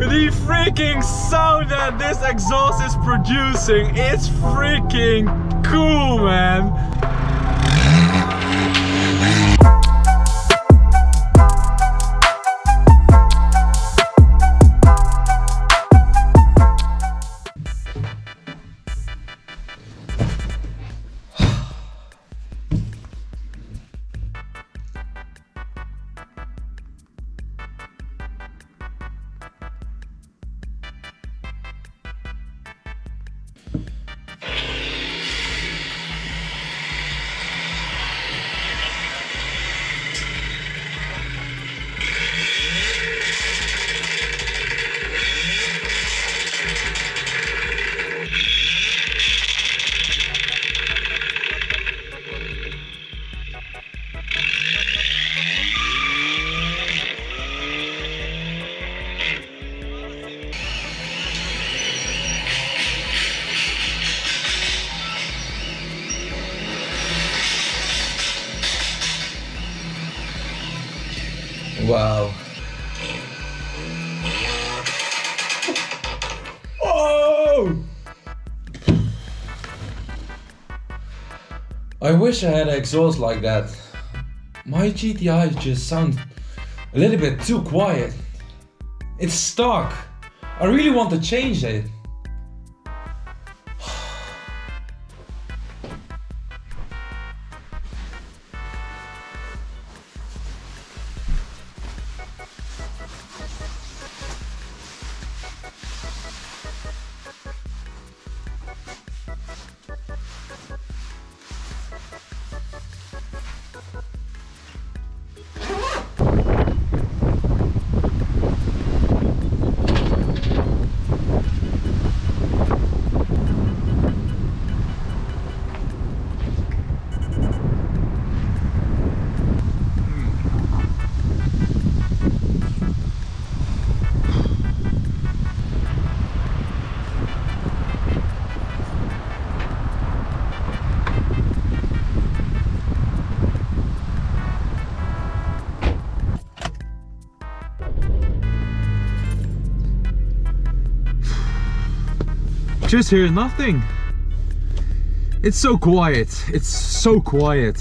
The freaking sound that this exhaust is producing is freaking cool, man. Wow. Oh! I wish I had an exhaust like that. My GTI just sounds a little bit too quiet. It's stuck. I really want to change it. Just hear nothing. It's so quiet. It's so quiet.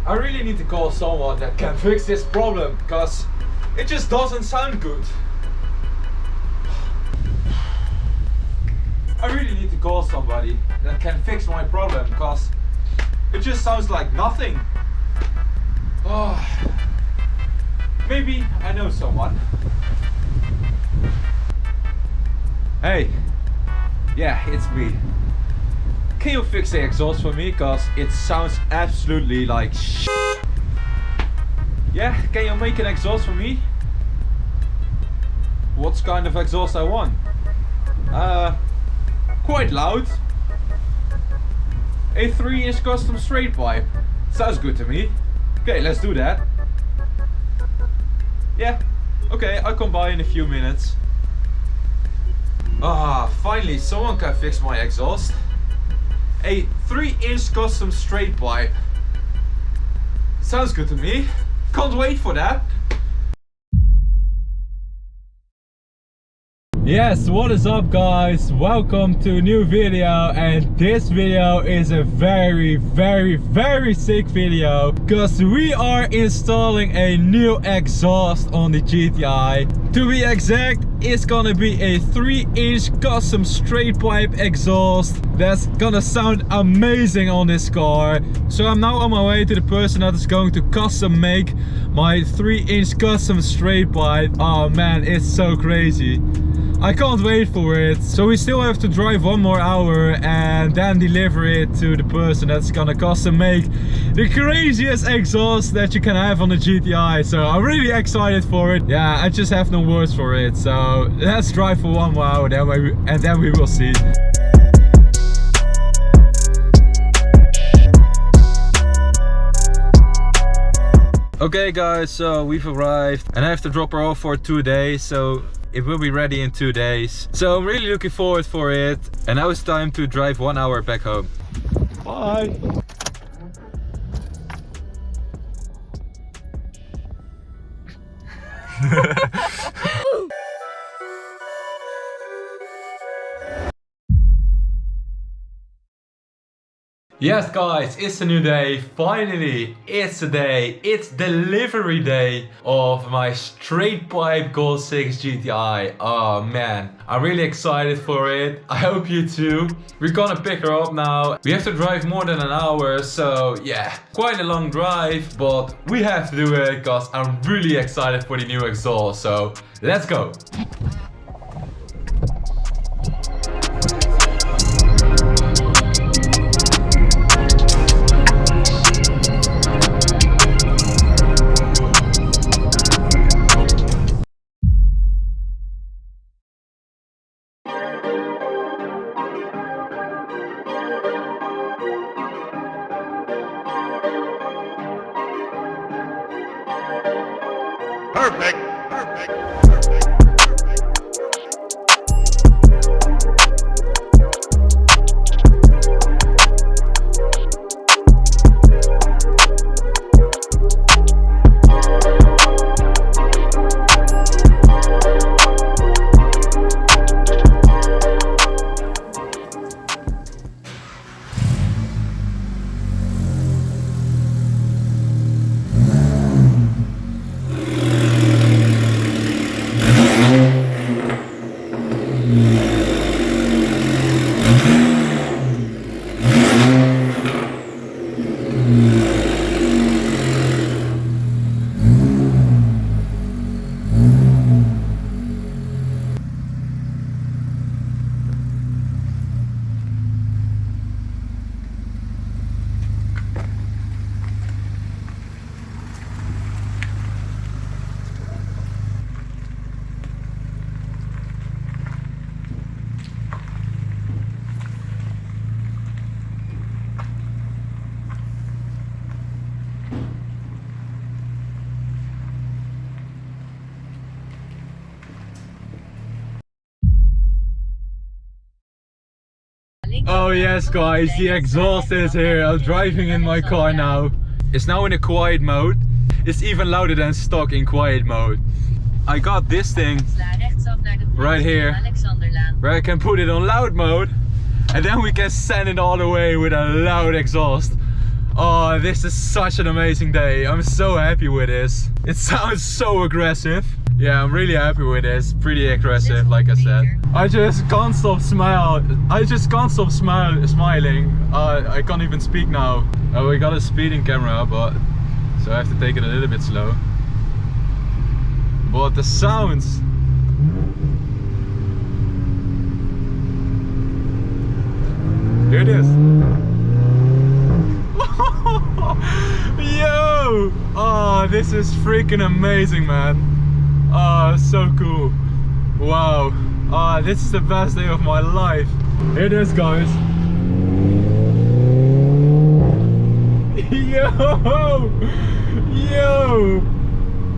I really need to call someone that can fix this problem, because it just doesn't sound good. I really need to call somebody that can fix my problem, because it just sounds like nothing. Oh, maybe I know someone. Hey, yeah, it's me. Can you fix the exhaust for me, because it sounds absolutely like shit. Yeah, can you make an exhaust for me? What kind of exhaust I want? Quite loud. A 3-inch custom straight pipe. Sounds good to me. Okay, let's do that. Yeah, okay, I'll come by in a few minutes. Ah, finally someone can fix my exhaust. A 3-inch custom straight pipe. Sounds good to me. Can't wait for that. Yes, what is up guys? Welcome to a new video, and this video is a very sick video, because we are installing a new exhaust on the GTI. To be exact, it's gonna be a 3-inch custom straight pipe exhaust that's gonna sound amazing on this car. So I'm now on my way to the person that is going to custom make my 3-inch custom straight pipe. Oh man, it's so crazy. I can't wait for it. So we still have to drive 1 more hour and then deliver it to the person that's gonna custom make the craziest exhaust that you can have on the GTI. So I'm really excited for it. Yeah, I just have no words for it. So let's drive for 1 more hour and then we will see. Okay guys, so we've arrived and I have to drop her off for 2 days. So It will be ready in 2 days. So I'm really looking forward for it. And now it's time to drive 1 hour back home. Bye. Yes guys, it's a new day. Finally, it's a day. It's delivery day of my straight pipe Gold 6 GTI. Oh man, I'm really excited for it. I hope you too. We're gonna pick her up now. We have to drive more than an hour, so yeah, quite a long drive, but we have to do it because I'm really excited for the new exhaust. So let's go. Perfect. Perfect. Oh yes guys, the exhaust is here. I'm driving in my car now. It's now in a quiet mode. It's even louder than stock in quiet mode. I got this thing right here where I can put it on loud mode and then we can send it all the way with a loud exhaust. Oh, this is such an amazing day. I'm so happy with this. It sounds so aggressive. Yeah, I'm really happy with this. Pretty aggressive, like I said. I just can't stop smiling. I can't even speak now. Oh, we got a speeding camera, but so I have to take it a little bit slow. But the sounds. Here it is. Yo! Oh, this is freaking amazing, man. Oh, so cool. Wow. Oh, this is the best day of my life. Here it is, guys. Yo! Yo!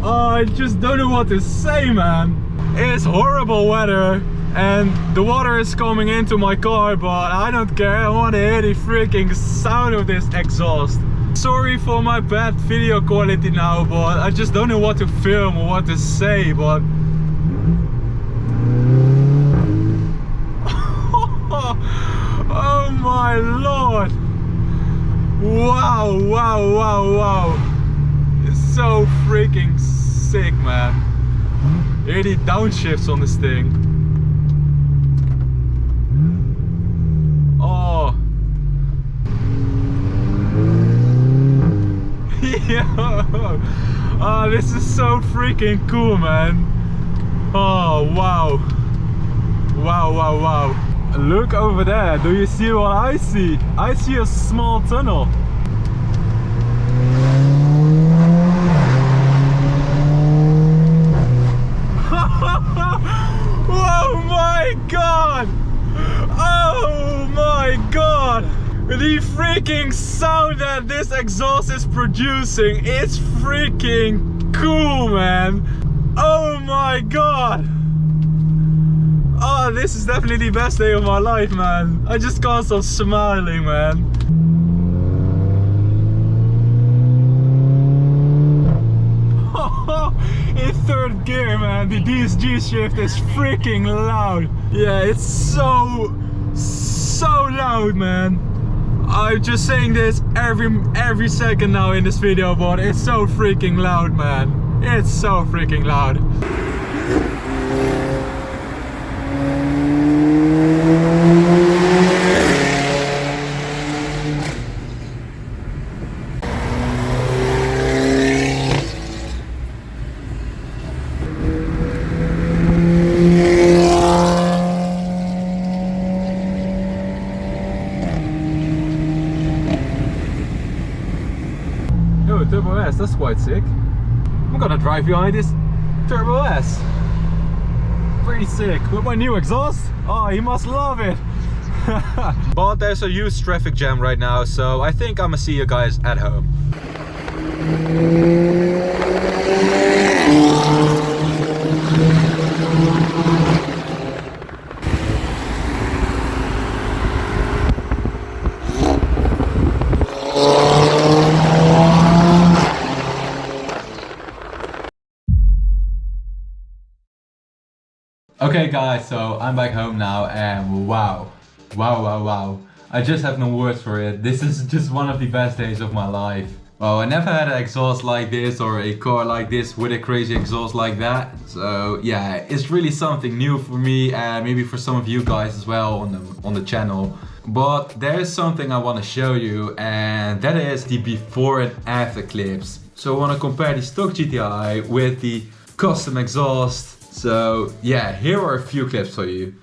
Oh, I just don't know what to say, man. It's horrible weather and the water is coming into my car, but I don't care. I want to hear the freaking sound of this exhaust. Sorry for my bad video quality now, but I just don't know what to film or what to say, but oh my lord. Wow, wow, wow, wow. It's so freaking sick, man. Hear the downshifts on this thing. Oh. Oh, this is so freaking cool, man. Oh, wow. Wow, wow, wow. Look over there. Do you see what I see? I see a small tunnel. Oh my god! Oh my god! The freaking sound that this exhaust is producing, it's freaking cool, man. Oh my god. Oh, this is definitely the best day of my life, man. I just can't stop smiling, man. In third gear, man, the DSG shift is freaking loud. Yeah, it's so loud, man. I'm just saying this every second now in this video, but it's so freaking loud, man. It's so freaking loud. Yo, Turbo S, that's quite sick. I'm gonna drive behind this Turbo S. Pretty sick. With my new exhaust. Oh, you must love it. But there's a huge traffic jam right now, so I think I'm gonna see you guys at home. Okay guys, so I'm back home now and wow. I just have no words for it. This is just one of the best days of my life. Well, I never had an exhaust like this or a car like this with a crazy exhaust like that. So yeah, it's really something new for me and maybe for some of you guys as well on the channel. But there's something I want to show you, and that is the before and after clips. So I want to compare the stock GTI with the custom exhaust. So yeah, here are a few clips for you.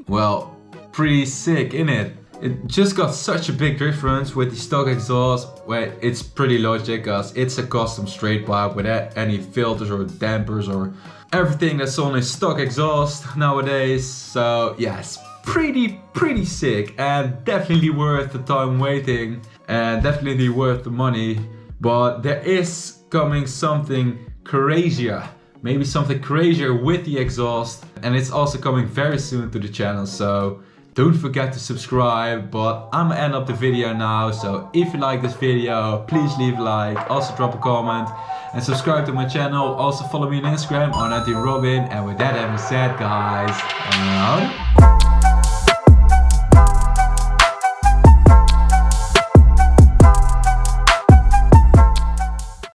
Well, pretty sick, innit? It just got such a big difference with the stock exhaust, where it's pretty logic because it's a custom straight pipe without any filters or dampers or everything that's on a stock exhaust nowadays. So yeah, it's pretty sick and definitely worth the time waiting and definitely worth the money. But there is coming something crazier. Maybe something crazier with the exhaust, and it's also coming very soon to the channel, so don't forget to subscribe. But I'm gonna end up the video now, so if you like this video, please leave a like, also drop a comment and subscribe to my channel. Also follow me on Instagram on @Robbin, and with that having said, guys, I'm out.